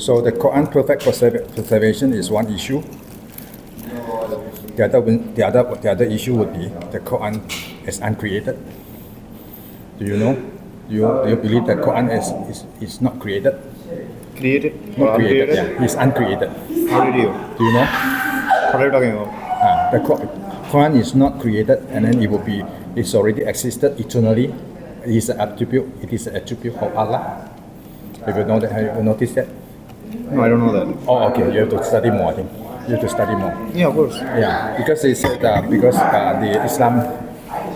So the Quran perfect preservation is one issue. The other issue would be the Quran is uncreated. Do you know? Do you believe the Quran is not created? Created? Not created. Yeah, it's uncreated. How did you? Do you know? What are you talking about? The Quran is not created, and then it's already existed eternally. It is an attribute. It is an attribute of Allah. If you know that, have you noticed that? No, I don't know that. Oh, okay. You have to study more. I think you have to study more. Yeah, of course. Yeah, because they said the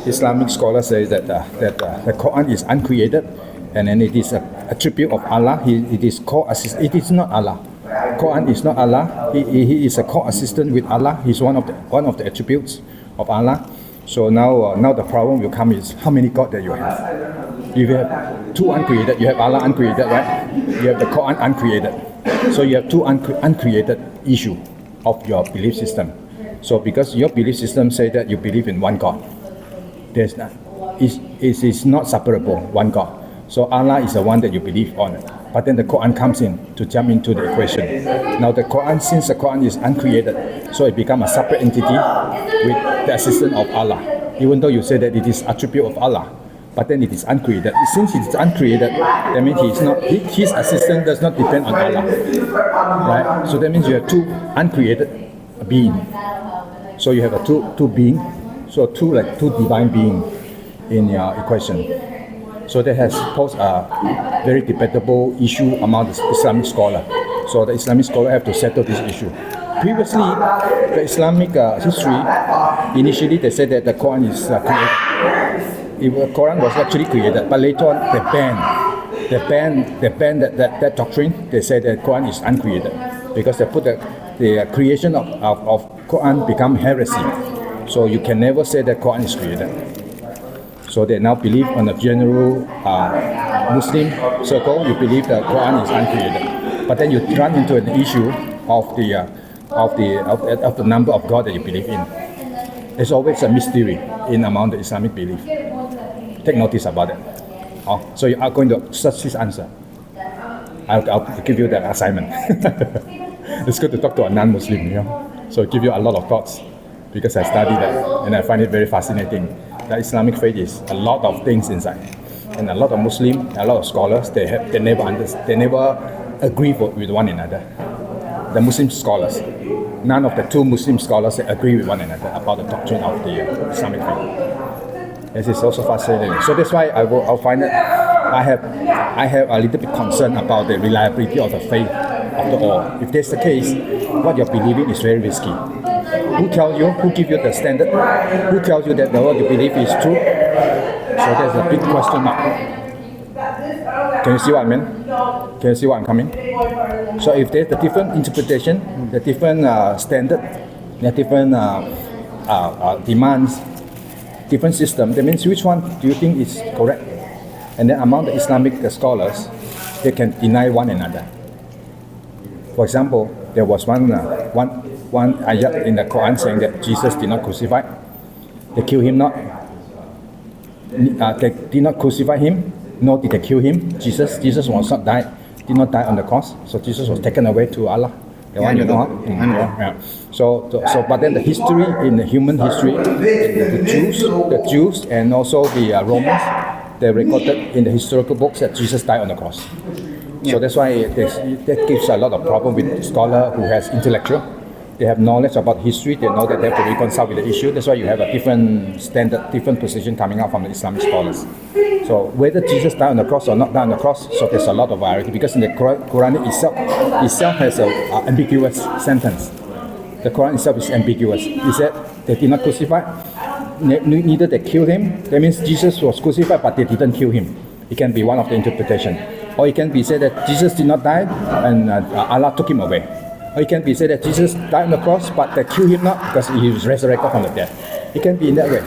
Islamic scholars say that the Quran is uncreated, and then it is an attribute of Allah. It is co-assistant. It is not Allah. Quran is not Allah. He is a co-assistant with Allah. He's one of the attributes of Allah. So now the problem will come is how many God that you have. If you have two uncreated, you have Allah uncreated, right? You have the Quran uncreated. So you have two uncreated issue of your belief system. So because your belief system say that you believe in one God, it is not separable, one God. So Allah is the one that you believe on. But then the Quran comes in to jump into the equation. Now since the Quran is uncreated, so it becomes a separate entity with the assistance of Allah. Even though you say that it is attribute of Allah, but then it is uncreated. Since it is uncreated, that means his assistance does not depend on Allah. Right? So that means you have two uncreated beings. So you have a two being, so two divine beings in your equation. So that has posed a very debatable issue among the Islamic scholars. So the Islamic scholars have to settle this issue. Previously, the Islamic history, initially they said that the Quran is created. The Quran was actually created, but later on they banned that doctrine. They said that Quran is uncreated because they put the creation of Quran become heresy. So you can never say that Quran is created. So they now believe on the general Muslim circle, you believe the Quran is uncreated. But then you run into an issue of the number of God that you believe in. There's always a mystery in among the Islamic belief. Take notice about it. So you are going to search this answer. I'll give you the assignment. It's good to talk to a non-Muslim, So give you a lot of thoughts because I studied that and I find it very fascinating. The Islamic faith is a lot of things inside, and a lot of Muslims, a lot of scholars, they never agree with one another. The Muslim scholars, none of the two Muslim scholars agree with one another about the doctrine of the Islamic faith. This is also fascinating. So that's why I'll find that I have a little bit concern about the reliability of the faith after all. If that's the case, what you're believing is very risky. Who tells you? Who gives you the standard? Who tells you that what you believe is true? So there's a big question mark. Can you see what I mean? Can you see what I'm coming? So if there's the different interpretation, the different standard, the different demands, different system, that means which one do you think is correct? And then among the Islamic scholars, they can deny one another. For example, there was one ayat in the Quran saying that Jesus did not crucify. They killed him not. They did not crucify him, nor did they kill him. Jesus did not die on the cross. So Jesus was taken away to Allah. The one you know. Yeah. So but then the history, in the human history, the Jews and also the Romans, they recorded in the historical books that Jesus died on the cross. So that's why that gives a lot of problem with scholar who has intellectual. They have knowledge about history. They know that they have to reconcile with the issue. That's why you have a different standard, different position coming out from the Islamic scholars. So whether Jesus died on the cross or not died on the cross, so there's a lot of variety because in the Quran itself has an ambiguous sentence. The Quran itself is ambiguous. It said they did not crucify, neither they killed him. That means Jesus was crucified, but they didn't kill him. It can be one of the interpretation. Or it can be said that Jesus did not die and Allah took him away. Or it can be said that Jesus died on the cross, but they killed him not because he was resurrected from the dead. It can be in that way.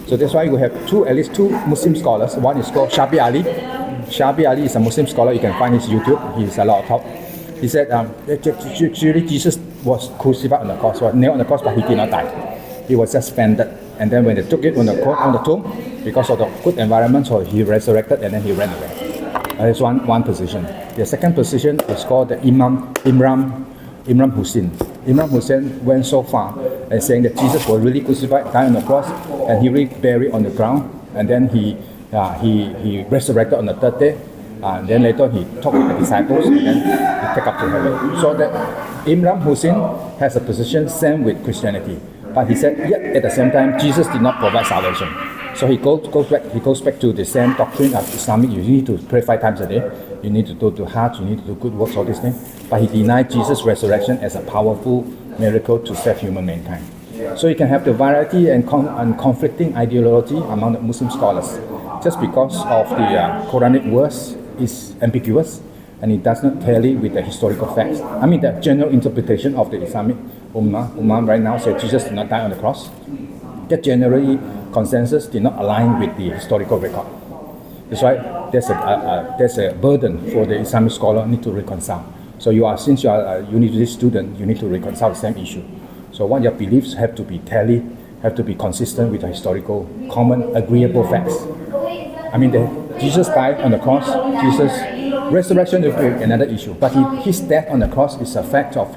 So that's why we have at least two Muslim scholars. One is called Shabi Ali. Shabi Ali is a Muslim scholar. You can find his YouTube. He's a lot of talk. He said actually Jesus was crucified on the cross, was nailed on the cross, but he did not die. He was just suspended. And then when they took it on the tomb, because of the good environment, so he resurrected and then he ran away. That's one position. The second position is called the Imam Hussein. Imam Hussein went so far as saying that Jesus was really crucified, died on the cross, and he really buried on the ground, and then he resurrected on the third day. And then later he talked with the disciples, and then he took up to heaven. So that Imam Hussein has a position same with Christianity, but he said, yet at the same time, Jesus did not provide salvation. So he goes back to the same doctrine of Islamic. You need to pray 5 times a day. You need to go to Hajj. You need to do good works, all these things. But he denied Jesus' resurrection as a powerful miracle to save human mankind. So you can have the variety and conflicting ideology among the Muslim scholars. Just because of the Quranic verse is ambiguous and it does not tally with the historical facts. I mean, the general interpretation of the Islamic Ummah right now says Jesus did not die on the cross. That generally consensus did not align with the historical record. That's why there's a burden for the Islamic scholar need to reconcile. So since you are a university student, you need to reconcile the same issue. So what your beliefs have to be tally, have to be consistent with the historical, common, agreeable facts. I mean, Jesus died on the cross. Jesus' resurrection is another issue, but his death on the cross is a fact of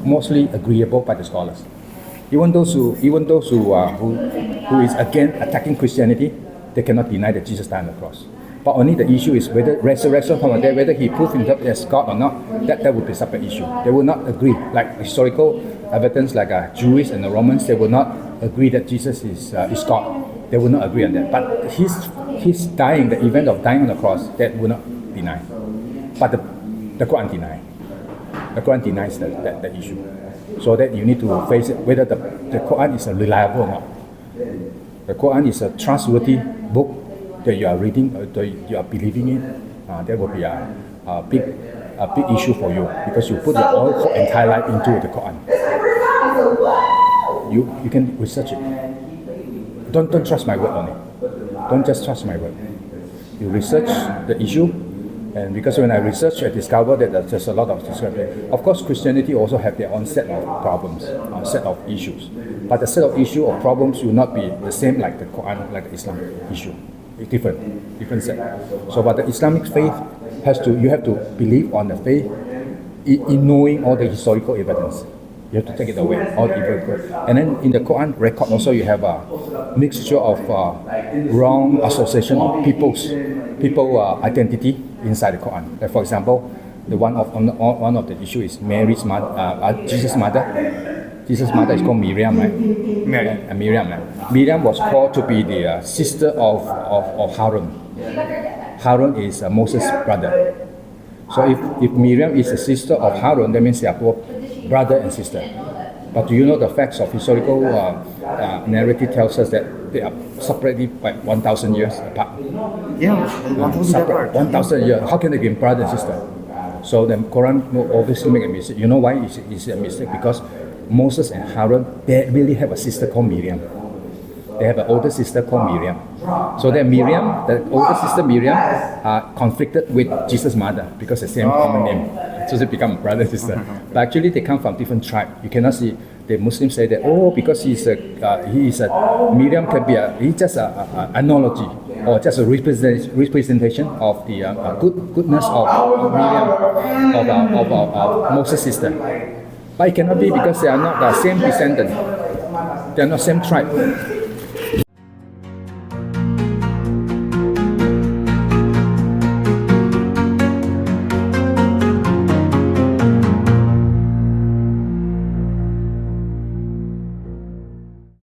mostly agreeable by the scholars. Even those who is again attacking Christianity, they cannot deny that Jesus died on the cross. But only the issue is whether resurrection from the dead, whether he proved himself as God or not, that would be a separate issue. They will not agree. Like historical evidence, like Jewish and the Romans, they will not agree that Jesus is God. They will not agree on that. But his dying, the event of dying on the cross, that will not deny. But the Quran denies. The Quran denies that issue. So that you need to face it, whether the Quran is reliable or not. The Quran is a trustworthy book that you are reading, you are believing in. That will be a big issue for you because you put your whole entire life into the Quran. You can research it. Don't trust my word only. Don't just trust my word. You research the issue. And because when I researched, I discovered that there's a lot of discrepancy. Of course, Christianity also have their own set of problems, set of issues. But the set of issue or problems will not be the same like the Quran, like the Islam issue. It's different set. So, but the Islamic faith you have to believe on the faith in knowing all the historical evidence. You have to take it away, all the evidence. And then in the Quran record also you have a mixture of wrong association of people identity inside the Quran. Like for example, one of the issue is Mary's mother, Jesus' mother. Jesus' mother is called Miriam, right? Miriam. Miriam was called to be the sister of Harun. Harun is Moses' brother. So if Miriam is the sister of Harun, that means they are both brother and sister. But do you know the facts of historical narrative tells us that they are separated by 1,000 years apart? Yeah, 1,000 apart. 1,000 years. How can they be brother and sister? So the Quran will obviously make a mistake. You know why it's a mistake? Because Moses and Harun, they really have a sister called Miriam. They have an older sister called Miriam. So that Miriam, the older sister Miriam, conflicted with Jesus' mother because the same common name. So they become brother and sister. But actually they come from different tribes. You cannot see the Muslims say that, because Miriam can be he's just an analogy or just a representation of the goodness of Miriam, of Moses' sister. But it cannot be because they are not the same descendant. They are not same tribe.